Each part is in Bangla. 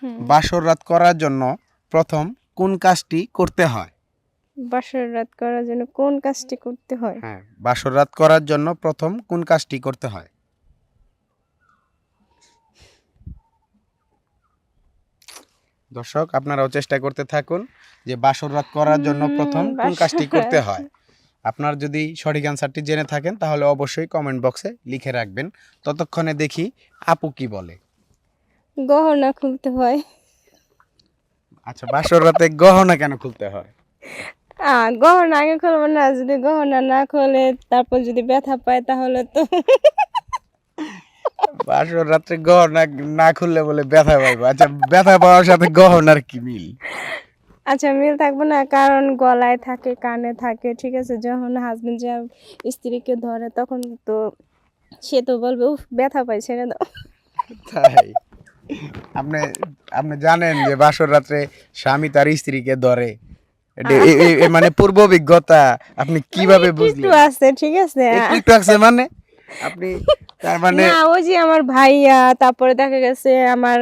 হুম। বাসর রাত করার জন্য প্রথম কোন কাজটি করতে হয়? বাসর রাত করার জন্য কোন কাজটি করতে হয়? হ্যাঁ, বাসর রাত করার জন্য প্রথম কোন কাজটি করতে হয়? দর্শক, আপনারাও চেষ্টা করতে থাকুন যে বাসর রাত করার জন্য প্রথম কোন কাজটি বাসর করতে রাত হয়। আপনার যদি সঠিক অ্যান্সারটি জেনে থাকেন তাহলে অবশ্যই কমেন্ট বক্সে লিখে রাখবেন। ততক্ষণে দেখি আপু কি বলে। গহনা খুলতে হয়। আচ্ছা, বাসর রাতে গহনা কেন খুলতে হয়? গহনা আগে খুলবো না, যদি গহনা না খোলে তারপর যদি ব্যথা পায় তাহলে তো বাসর রাত্রে গহনা না খুললে বলে ব্যথা পাইবো। আচ্ছা, ব্যথা পাওয়ার সাথে গহনার কি মিল? আচ্ছা, মিল থাকবে না, কারণ গলায় থাকে, কানে থাকে, ঠিক আছে। যখন হাজবেন্ড যা স্ত্রীকে ধরে তখন তো সে তো বলবে উফ ব্যথা পাই, ছেড়ে দাও। তাই? আপনি আপনি জানেন যে বাসর রাত্রে স্বামী তার স্ত্রীকে ধরে? মানে পূর্ব অভিজ্ঞতা আপনি মানে কিভাবে একটু একটু বুঝলেন? আছে, ঠিক আছে। একটু একটু আছে মানে আপনি তার মানে না, ওই যে আমার ভাইয়া, তারপরে দেখা গেছে আমার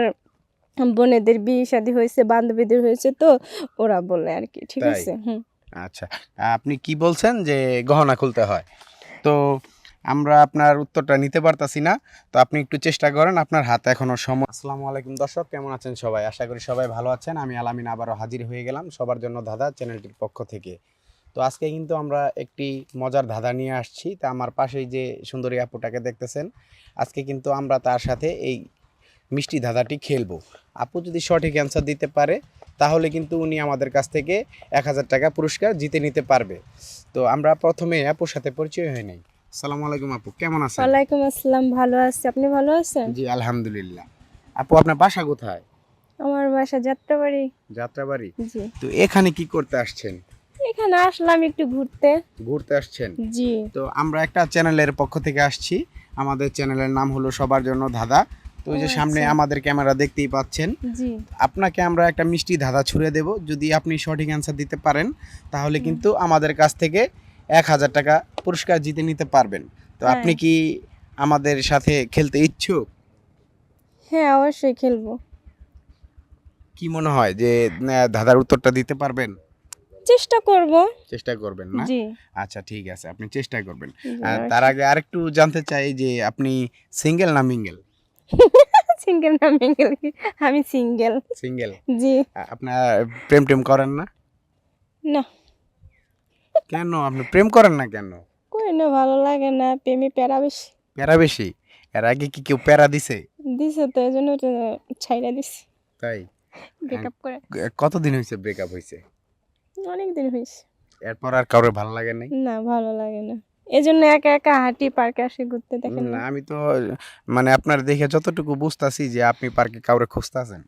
বোনেদের বিয়ে শাদী হয়েছে, বান্ধবীদের হয়েছে, তো ওরা বলে আর কি, ঠিক তাই? আছে। হুম। আচ্ছা, আপনি কি বলছেন যে গহনা খুলতে হয়? তো আমরা আপনার উত্তরটা নিতে পারতাছি না। তো আপনি একটু চেষ্টা করেন, আপনার হাতে এখনো সময়। আসসালামু আলাইকুম দর্শক, কেমন আছেন সবাই? আশা করি সবাই ভালো আছেন। আমি আলামিন আবারও হাজির হয়ে গেলাম সবার জন্য ধাঁধা চ্যানেলটির পক্ষ থেকে। তো আজকে কিন্তু আমরা একটি মজার ধাঁধা নিয়ে আসছি। তা আমার পাশেই যে সুন্দরী আপুটাকে দেখতেছেন, আজকে কিন্তু আমরা তার সাথে এই মিষ্টি ধাঁধাটি খেলবো। আপু যদি সঠিক অ্যান্সার দিতে পারে তাহলে কিন্তু উনি আমাদের কাছ থেকে 1000 টাকা পুরস্কার জিতে নিতে পারবে। তো আমরা প্রথমে আপুর সাথে পরিচয় হয়ে নেই। আসসালামু আলাইকুম আপু, কেমন আছেন? ওয়ালাইকুম আসসালাম, ভালো আছি, আপনি ভালো আছেন? জি আলহামদুলিল্লাহ। আপু, আপনার বাসা কোথায়? আমার বাসা যাত্রাবাড়ি। যাত্রাবাড়ি। জি। তো এখানে কি করতে আসছেন? এখানে আসলাম একটু ঘুরতে। ঘুরতে আসছেন? জি। তো আমরা একটা চ্যানেলের পক্ষ থেকে আসছি। আমাদের চ্যানেলের নাম হলো সবার জন্য ধাঁধা। তো ওই ও যে সামনে আচ্ছা। আমাদের ক্যামেরা দেখতেই পাচ্ছেন। জি। আপনাকে আমরা একটা মিষ্টি ধাঁধা ছুঁড়ে দেব। যদি আপনি সঠিক অ্যান্সার দিতে পারেন তাহলে হুম। কিন্তু আমাদের কাছ থেকে 1000 টাকা পুরস্কার জিতে নিতে পারবেন। তো তাই? আপনি কি আমাদের সাথে খেলতে ইচ্ছুক? হ্যাঁ, অবশ্যই খেলবো। কি মনে হয় যে ধাঁধার উত্তরটা দিতে পারবেন? চেষ্টা করব। চেষ্টা করবেন না? জি। আচ্ছা, ঠিক আছে, আপনি চেষ্টা করবেন। জি, তার অবশ্যই। আগে আরেকটু জানতে চাই যে আপনি সিঙ্গেল না মিঙ্গেল? সিঙ্গেল না মিঙ্গেল? আমি সিঙ্গেল। সিঙ্গেল। জি। আপনার প্রেম টেম করেন না? না, কেন আপনি প্রেম করেন না কেন? কই না, ভালো লাগে না, প্রেমে প্যারা বেশি। প্যারা বেশি? এর আগে কি কেউ প্যারা দিছে? দিছে তো, এই জন্য তো ছাইড়া দিছি তাই? ব্রেকআপ করে। কতদিন হয়েছে ব্রেকআপ হয়েছে? অনেক দিন হয়েছে। এরপর আর কাউরে ভালো লাগে নাই? না, ভালো লাগে না। এই জন্য একা একা হাঁটি, পার্কে আসি ঘুরতে, দেখেন না, না। আমি তো মানে আপনার দেখে যতটুকু বুঝতাছি যে আপনি পার্কে কাউরে খুঁজতাছেন।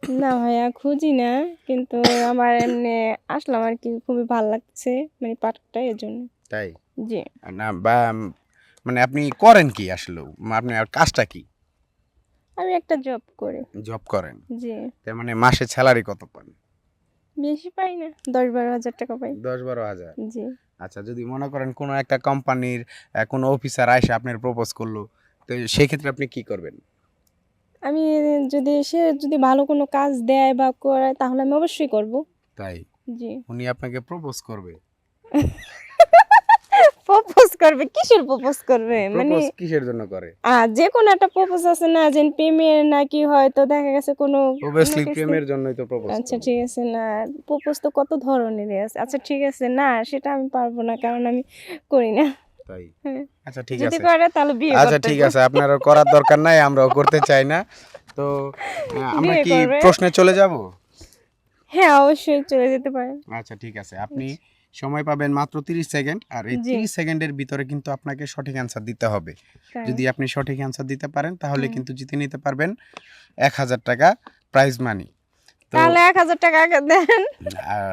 না ভাইয়া, খুঁজি না, কিন্তু আমার এমনি আসলাম আর কি, খুবই ভালো লাগছে মানে পার্কটা, এর জন্য। তাই? জি। না বা মানে আপনি করেন কি আসলে? আপনি আর কাজটা কি? আমি একটা জব করি। জব করেন? জি। তার মানে মাসে স্যালারি কত পান? বেশি পাই না, 10-12 হাজার টাকা পাই। 10-12 হাজার? জি। আচ্ছা, যদি মনে করেন কোনো একটা কোম্পানির কোনো অফিসার আইসা আপনার প্রপোজ করলো, তো সেই ক্ষেত্রে আপনি কি করবেন? আমি যদি সে যদি ভালো কোনো কাজ দেয় বা করায় তাহলে আমি অবশ্যই করব। তাই? জি। উনি আপনাকে প্রপোজ করবে? প্রপোজ করবে? কিসের প্রপোজ করবে? মানে প্রপোজ কিসের জন্য করে? যে কোনো একটা প্রপোজ আছে না, যে প্রেমের নাকি হয়তো দেখা গেছে কোনো অন্য অবভিয়াসলি কিছু। প্রেমের জন্যই তো প্রপোজ আচ্ছা, করবে। ঠিক আছে। না, প্রপোজ তো কত ধরনেরই আছে। আচ্ছা, ঠিক আছে, না সেটা আমি পারবো না, কারণ আমি করি না। তাই? হ্যাঁ। আচ্ছা, ঠিক যদি আছে। করে তাহলে বিয়ে আচ্ছা, করতে ঠিক হইব। আছে, আপনারও করার দরকার নাই, আমরাও করতে চাই না। তো আমরা বিয়ে কি করবে। প্রশ্নে চলে যাব? হ্যাঁ, অবশ্যই চলে যেতে পারেন। আচ্ছা, ঠিক আছে। আপনি সময় পাবেন মাত্র 30 সেকেন্ড। আর এই জি। 30 সেকেন্ডের ভিতরে কিন্তু আপনাকে সঠিক অ্যান্সার দিতে হবে। তাই? যদি আপনি সঠিক অ্যান্সার দিতে পারেন তাহলে হুম। কিন্তু জিতে নিতে পারবেন 1000 টাকা প্রাইজ মানি। তো তাহলে 1,000 টাকা আগে দেন।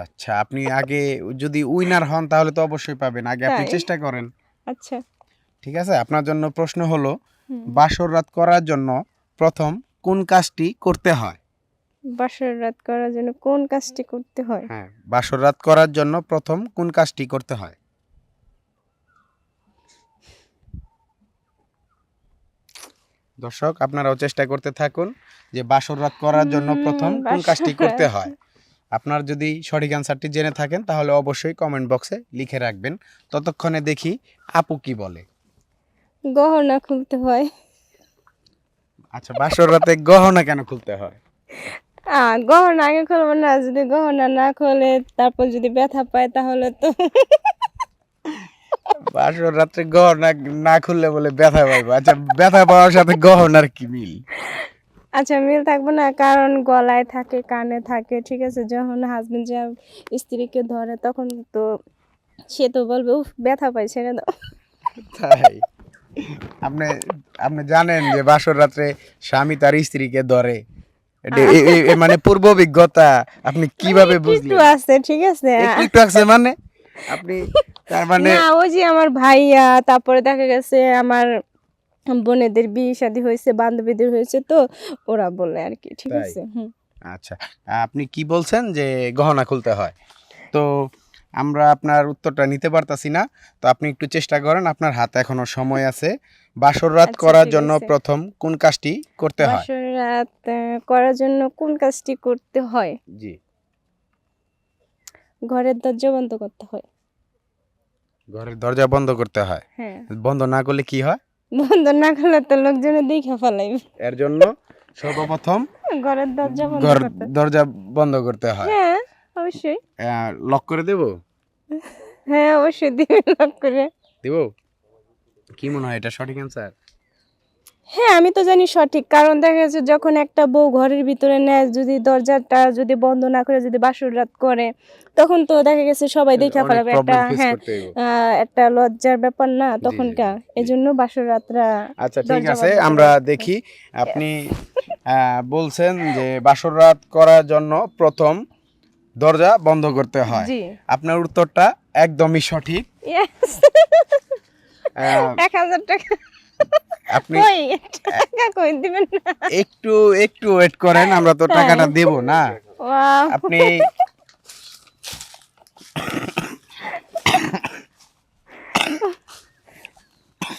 আচ্ছা, আপনি আগে যদি উইনার হন তাহলে তো অবশ্যই পাবেন। আগে আপনি তাই? চেষ্টা করেন। আচ্ছা। ঠিক আছে? আপনার জন্য প্রশ্ন হলো, হুম। বাসর রাত করার জন্য প্রথম কোন কাজটি করতে হয়? বাসর রাত করার জন্য কোন কাজটি করতে হয়? হ্যাঁ, বাসর রাত করার জন্য প্রথম কোন কাজটি করতে হয়? দর্শক আপনারাও চেষ্টা করতে থাকুন যে বাসর রাত করার জন্য প্রথম কোন বাসর কাজটি করতে রাত। হয়। আপনার যদি সঠিক অ্যান্সারটি জেনে থাকেন তাহলে অবশ্যই কমেন্ট বক্সে লিখে রাখবেন। ততক্ষণে দেখি আপু কি বলে। গহনা খুলতে হয়। আচ্ছা, বাসর রাতে গহনা কেন খুলতে হয়? গহনা আগে খুলবো না, যদি গহনা না খুলে তারপর যদি ব্যথা পায় তাহলে তো বাসর রাত্রে গহনা না খুললে বলে ব্যথা পাইবো। আচ্ছা, ব্যথা পাওয়ার সাথে গহনার কি মিল? আচ্ছা মিল থাকবে না, কারণ গলায় থাকে, কানে থাকে, ঠিক আছে। যখন হাজবেন্ড যা স্ত্রীকে ধরে তখন তো সে তো বলবে উফ ব্যথা পাই, ছেড়ে দাও। তাই আপনি আপনি জানেন যে বাসর রাত্রে স্বামী তার স্ত্রীকে ধরে? মানে পূর্ব অভিজ্ঞতা আপনি কিভাবে একটু বুঝলেন? আছে, ঠিক আছে। একটু একটু আছে মানে আপনি তার মানে না, ওই যে আমার ভাইয়া, তারপরে দেখা গেছে আমার বোনেদের বিয়ে শাদী হয়েছে, বান্ধবীদের হয়েছে, তো ওরা বলে আর কি, ঠিক তাই? আছে। আচ্ছা, আপনি কি বলছেন যে গহনা খুলতে হয়, তো আমরা আপনার উত্তরটা নিতে পারতাছি না। তো আপনি একটু চেষ্টা করেন, আপনার হাতে এখনো সময় আছে। বাসর রাত আচ্ছা, করার ঠিক জন্য আছে। প্রথম কোন কাজটি করতে হয়? বাসর রাত করার জন্য কোন কাজটি করতে হয়? জি। ঘরের দরজা বন্ধ করতে হয়। ঘরের দরজা বন্ধ করতে হয়। হ্যাঁ, বন্ধ না করলে কি হয়? বন্ধ না করলে তো লোকজনে দেখে ফেলাইবে। এর জন্য সর্বপ্রথম ঘরের দরজা বন্ধ ঘর করতে। দরজা বন্ধ করতে হয়। হ্যাঁ, অবশ্যই। লক করে দেব? হ্যাঁ, অবশ্যই দিবে লক করে। দেব? কি মনে হয় এটা সঠিক অ্যান্সার? হ্যাঁ, আমি তো জানি সঠিক, কারণ দেখা যাচ্ছে যখন একটা বউ ঘরের ভিতরে নেয়, যদি দরজাটা যদি বন্ধ না করে যদি বাসর রাত করে, তখন তো দেখা গেছে সবাই দেখা অনেক ফেলাবে, একটা প্রবলেম ফেস হ্যাঁ করতে হইব। একটা লজ্জার ব্যাপার না জি, তখনকার, জি, জি। এজন্য বাসর রাতরা আচ্ছা, ঠিক দরজা আছে, বন্ধ করে আমরা রাখতে হয়। দেখি আপনি বলছেন যে বাসর রাত করার জন্য প্রথম দরজা বন্ধ করতে হয়। জি, আপনার উত্তরটা একদমই সঠিক। yes। আহ, 1000 টাকা আপনি কই, টাকা কই দিবেন না? একটু একটু ওয়েট করেন, আমরা তো তাই? টাকাটা দেব না। ওয়াও, আপনি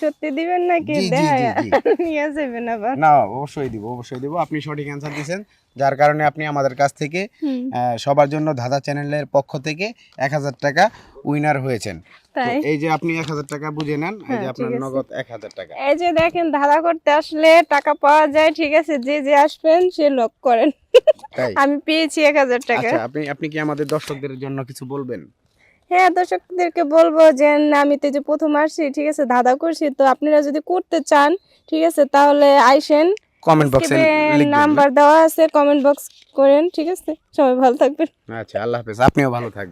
সত্যি দিবেন নাকি? জি, জি, দেখা জি, জি। নিয়ে যাবেন আবার। না, অবশ্যই দিব, অবশ্যই দিব। আপনি সঠিক অ্যান্সার দিয়েছেন, যার কারণে আপনি আমাদের কাছ থেকে হুম, সবার জন্য ধাঁধা চ্যানেলের পক্ষ থেকে 1000 টাকা উইনার হয়েছেন। তো তাই? এই যে আপনি 1000 টাকা বুঝে নেন, এই হ্যাঁ, যে ঠিক আপনার আছে। নগদ 1000 টাকা। এই যে দেখেন, ধাঁধা করতে আসলে টাকা পাওয়া যায়, ঠিক আছে। যে যে আসবেন সে লক করেন। তাই? আমি পেয়েছি 1000 টাকা। আচ্ছা, আপনি আপনি কি আমাদের দর্শকদের জন্য কিছু বলবেন? হ্যাঁ, দর্শকদেরকে বলবো যে না, আমি তো এই যে প্রথম আসছি, ঠিক আছে, ধাঁধা করছি, তো আপনারা যদি করতে চান, ঠিক আছে, তাহলে আইসেন। কমেন্ট বক্সে স্ক্রিপে লিখবেন না? নাম্বার দেওয়া আছে, কমেন্ট বক্স করেন, ঠিক আছে। সবাই ভালো থাকবেন। আচ্ছা, আল্লাহ হাফেজ, আপনিও ভালো থাকবেন।